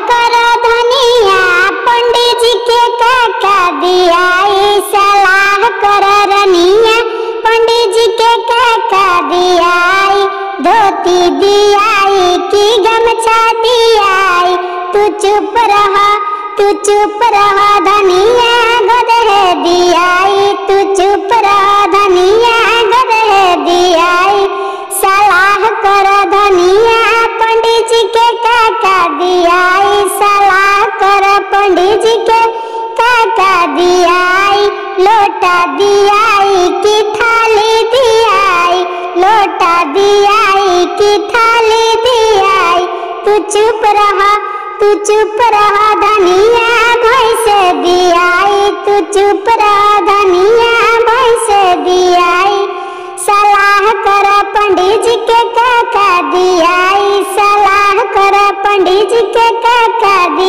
कर धनिया, पंडित जी के काका दियाई सलाह कर रनिया, पंडित जी के काका दियाई धोती दियाई कि गमछा दियाई। तू चुप रहा, तू चुप रहा धनिया, गदहे दियाई। तू चुप रहा धनिया, गदहे दियाई सलाह कर धनिया, पंडित जी के काका दियाई सलाह कर पंडित जी के काका दियाई। लोटा दियाई कि थाली दियाई, लोटा दियाई कि थाली दियाई। तू चुप रहा, तू चुप रहा धनिया, भैंसे दियाई। तू चुप रहा धनिया, भैंसे दियाई सलाह कर पंडित जी के काका दियाई, सलाह कर पंडित जी के काका दियाई।